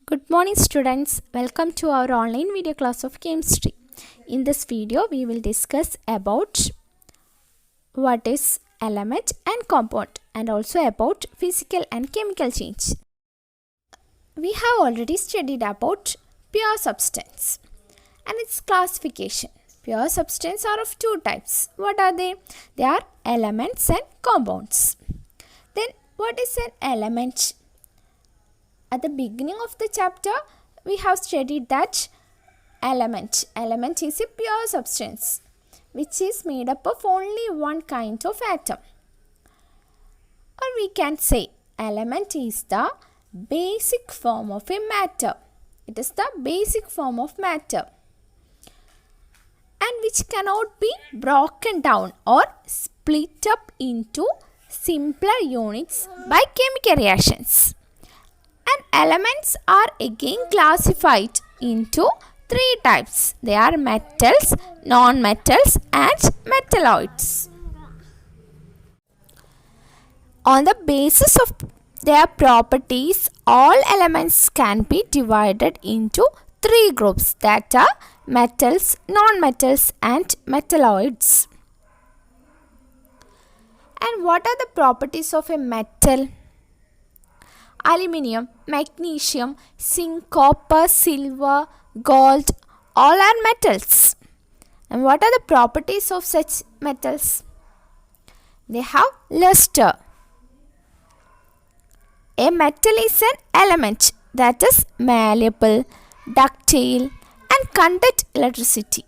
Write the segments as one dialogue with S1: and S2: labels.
S1: Good morning students, welcome to our online video class of chemistry. In this video we will discuss about what is element and compound and also about physical and chemical change. We have already studied about pure substance and its classification. Pure substance are of two types. What are they? They are elements and compounds. Then what is an element? At the beginning of the chapter, we have studied that element is a pure substance which is made up of only one kind of atom. Or we can say element is the basic form of a matter. It is the basic form of matter and which cannot be broken down or split up into simpler units by chemical reactions. And elements are again classified into three types. They are metals, non-metals and metalloids. On the basis of their properties, all elements can be divided into three groups, that are metals, non-metals and metalloids. And what are the properties of a metal? Aluminium, magnesium, zinc, copper, silver, gold, all are metals. And what are the properties of such metals? They have luster. A metal is an element that is malleable, ductile and conduct electricity.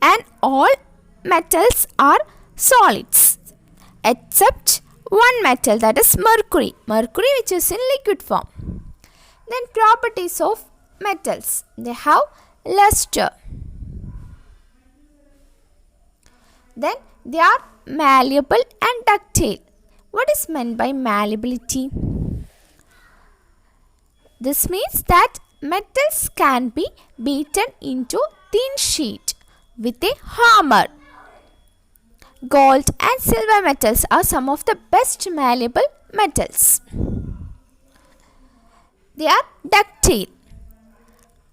S1: And all metals are solids, except one metal, that is mercury which is in liquid form. Then properties of metals. They have luster. Then they are malleable and ductile. What is meant by malleability? This means that metals can be beaten into thin sheet with a hammer. Gold and silver metals are some of the best malleable metals. They are ductile.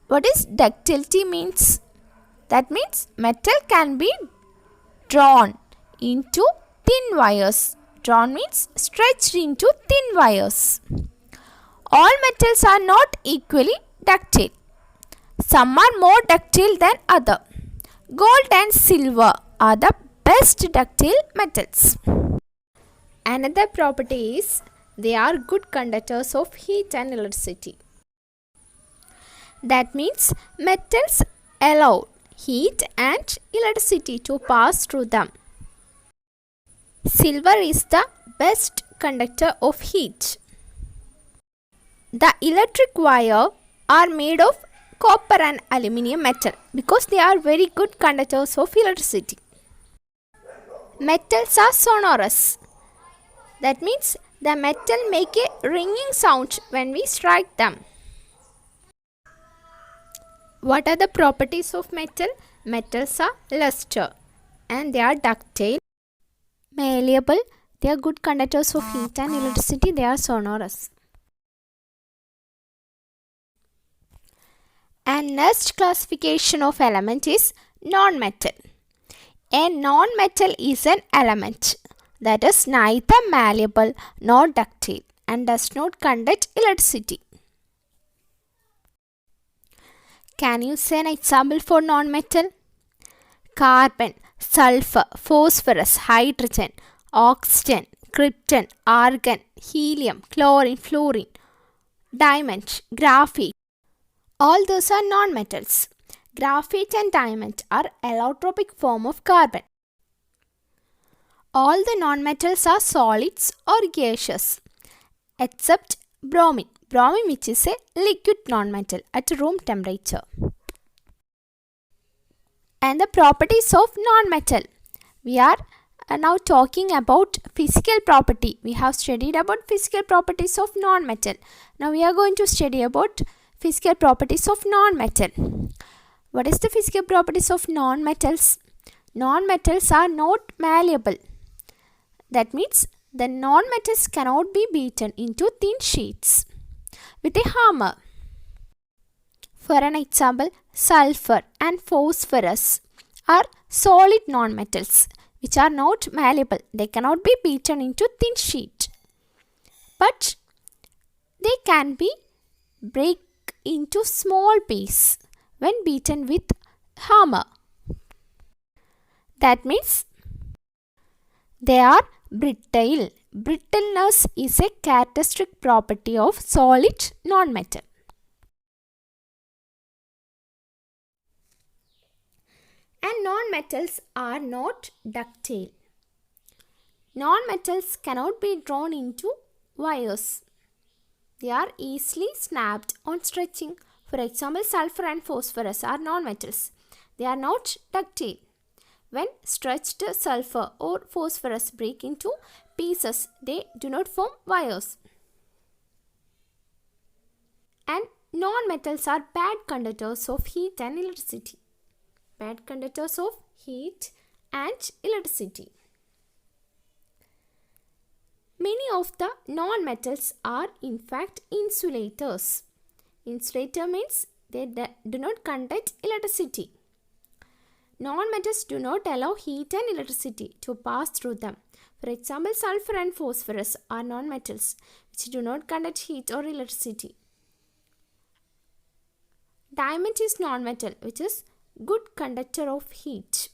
S1: What is ductility means? That means metal can be drawn into thin wires. Drawn means stretched into thin wires. All metals are not equally ductile. Some are more ductile than others. Gold and silver are the best ductile metals. Another property is they are good conductors of heat and electricity. That means metals allow heat and electricity to pass through them. Silver is the best conductor of heat. The electric wire are made of copper and aluminium metal because they are very good conductors of electricity. Metals are sonorous. That means the metal make a ringing sound when we strike them. What are the properties of metal? Metals are luster and they are ductile, malleable, they are good conductors of heat and electricity, they are sonorous. And next classification of element is non-metal. A non-metal is an element that is neither malleable nor ductile and does not conduct electricity. Can you say an example for non-metal? Carbon, sulfur, phosphorus, hydrogen, oxygen, krypton, argon, helium, chlorine, fluorine, diamond, graphite. All those are non-metals. Graphite and diamond are allotropic form of carbon. All the non-metals are solids or gaseous except bromine. Bromine which is a liquid non-metal at room temperature. And the properties of non-metal. We are now talking about physical property. We have studied about physical properties of non-metal. Now we are going to study about physical properties of non-metal. What is the physical properties of non-metals? Non-metals are not malleable. That means The non-metals cannot be beaten into thin sheets with a hammer. For an example, sulfur and phosphorus are solid nonmetals which are not malleable. They cannot be beaten into thin sheet, but they can be break into small pieces when beaten with hammer. That means they are brittle. Brittleness is a characteristic property of solid nonmetal. And nonmetals are not ductile. Nonmetals cannot be drawn into wires. They are easily snapped on stretching. For example, sulfur and phosphorus are nonmetals. They are not ductile. When stretched, sulfur or phosphorus break into pieces. They do not form wires. And nonmetals are bad conductors of heat and electricity. Bad conductors of heat and electricity. Many of the non-metals are in fact insulators. Insulator means they do not conduct electricity. Non-metals do not allow heat and electricity to pass through them. For example, sulfur and phosphorus are non-metals which do not conduct heat or electricity. Diamond is non-metal which is good conductor of heat.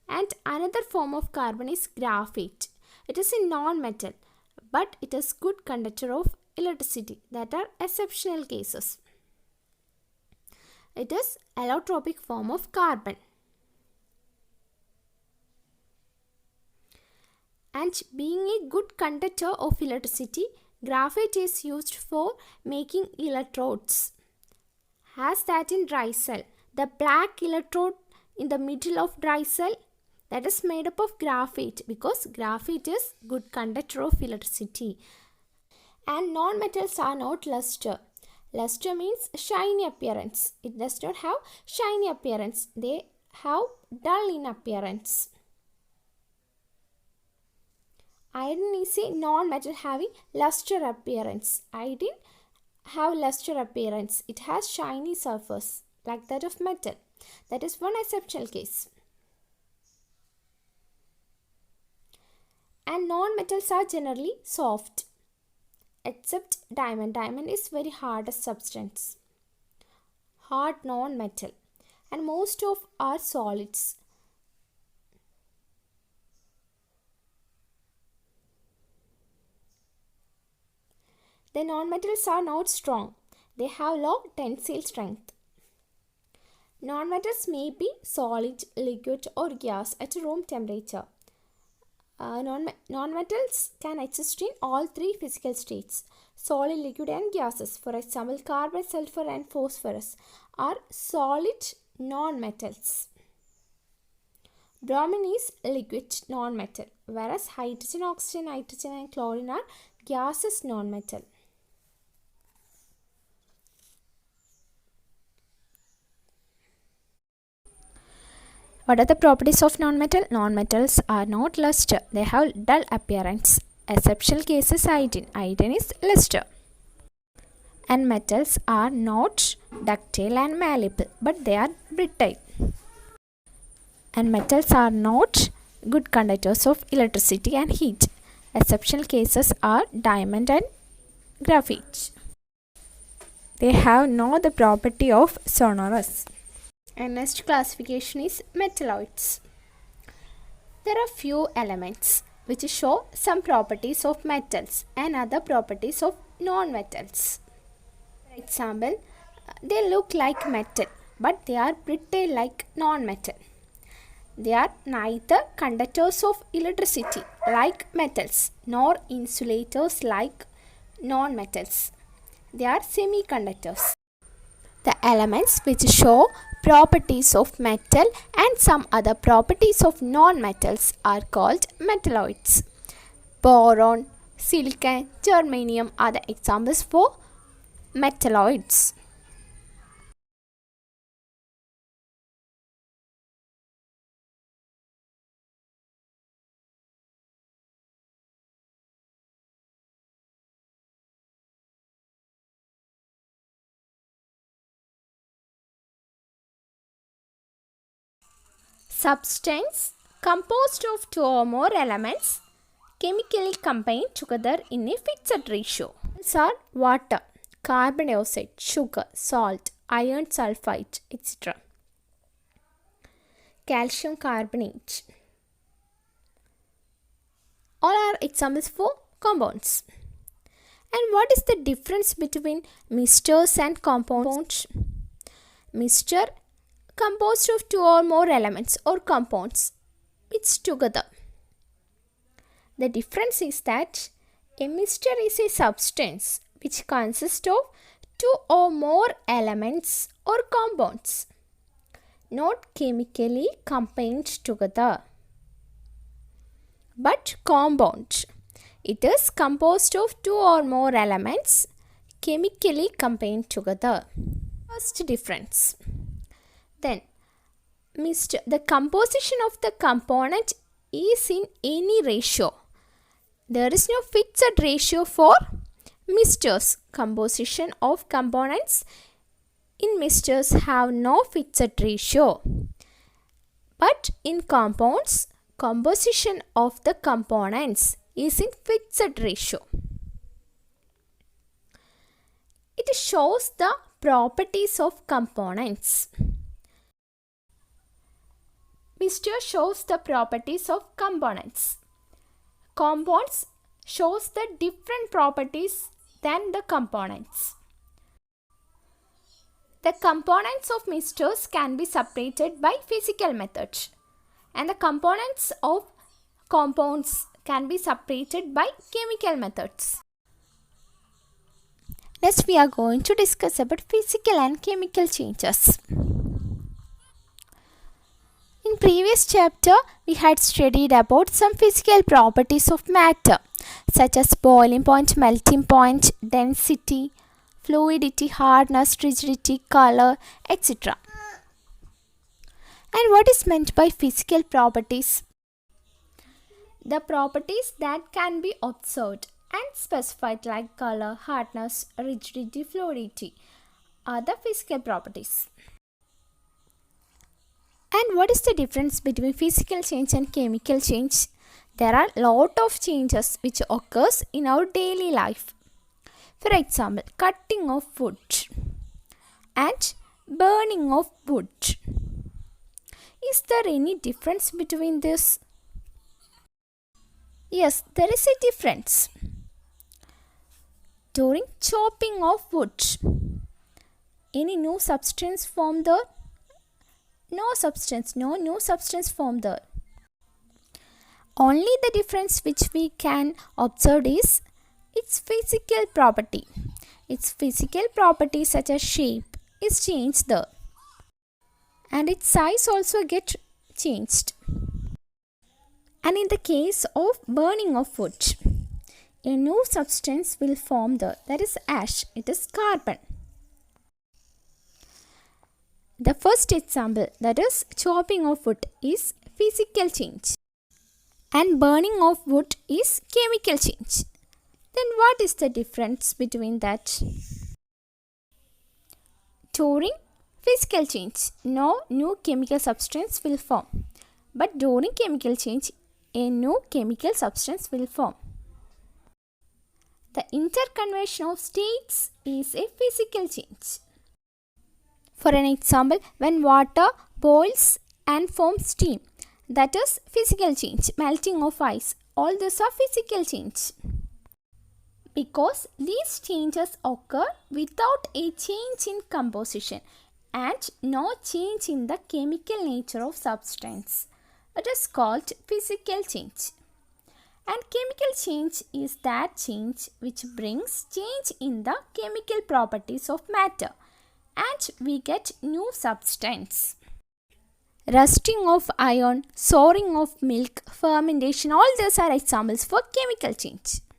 S1: And another form of carbon is graphite. It is a non-metal but it is good conductor of electricity. That are exceptional cases. It is allotropic form of carbon. And being a good conductor of electricity, graphite is used for making electrodes. As that in dry cell, the black electrode in the middle of dry cell, that is made up of graphite because graphite is good conductor of electricity. And non-metals are not luster. Luster means shiny appearance. It does not have shiny appearance. They have dull in appearance. Iron is a non-metal having luster appearance. Iodine have luster appearance. It has shiny surface like that of metal. That is one exceptional case. And non-metals are generally soft except diamond. Diamond is very hardest substance. Hard non-metal. And most of are solids. The non-metals are not strong. They have low tensile strength. Non-metals may be solid, liquid or gas at room temperature. Non-metals can exist in all three physical states, solid, liquid and gases. For example, carbon, sulfur and phosphorus are solid non-metals. Bromine is liquid non-metal, whereas hydrogen, oxygen, nitrogen and chlorine are gases non-metal. What are the properties of non-metal? Non-metals are not luster. They have dull appearance. Exceptional case is iodine. Iodine is luster. And metals are not ductile and malleable, but they are brittle. And metals are not good conductors of electricity and heat. Exceptional cases are diamond and graphite. They have no the property of sonorous. And next classification is metalloids. There are few elements which show some properties of metals and other properties of non-metals. For example, they look like metal but they are brittle like non-metal. They are neither conductors of electricity like metals nor insulators like non-metals. They are semiconductors. The elements which show properties of metal and some other properties of non-metals are called metalloids. Boron, silicon, germanium are the examples for metalloids. substance composed of two or more elements chemically combined together in a fixed ratio. These are water, carbon dioxide, sugar, salt, iron sulfide, etc. Calcium carbonate. All are examples for compounds. And what is the difference between mixtures and compounds? Mixture composed of two or more elements or compounds mixed together. The difference is that a mixture is a substance which consists of two or more elements or compounds, not chemically combined together, but compound. It is composed of two or more elements chemically combined together. First difference. Then, the composition of the component is in any ratio. There is no fixed ratio for mixtures. Composition of components in mixtures have no fixed ratio. But in compounds, composition of the components is in fixed ratio. It shows the properties of components. Mixture shows the properties of components. Compounds shows the different properties than the components. The components of mixtures can be separated by physical methods, and the components of compounds can be separated by chemical methods. Next, we are going to discuss about physical and chemical changes. In previous chapter, we had studied about some physical properties of matter, such as boiling point, melting point, density, fluidity, hardness, rigidity, color, etc. And what is meant by physical properties? The properties that can be observed and specified, like color, hardness, rigidity, fluidity, are the physical properties. And what is the difference between physical change and chemical change? There are a lot of changes which occurs in our daily life. For example, cutting of wood and burning of wood. Is there any difference between this? Yes, there is a difference. During chopping of wood, any new substance formed there? No new substance formed there. Only the difference which we can observe is its physical property. Its physical property such as shape is changed there, and its size also get changed. And in the case of burning of wood, a new substance will form there, that is ash, it is carbon. The first example, that is chopping of wood, is physical change, and burning of wood is chemical change. Then what is the difference between that? During physical change, no new chemical substance will form, but during chemical change, a new chemical substance will form. The interconversion of states is a physical change. For an example, when water boils and forms steam, that is physical change. Melting of ice, all these are physical change. Because these changes occur without a change in composition and no change in the chemical nature of substance. It is called physical change. And chemical change is that change which brings change in the chemical properties of matter, and we get new substance. Rusting of iron, souring of milk, fermentation, all these are examples for chemical change.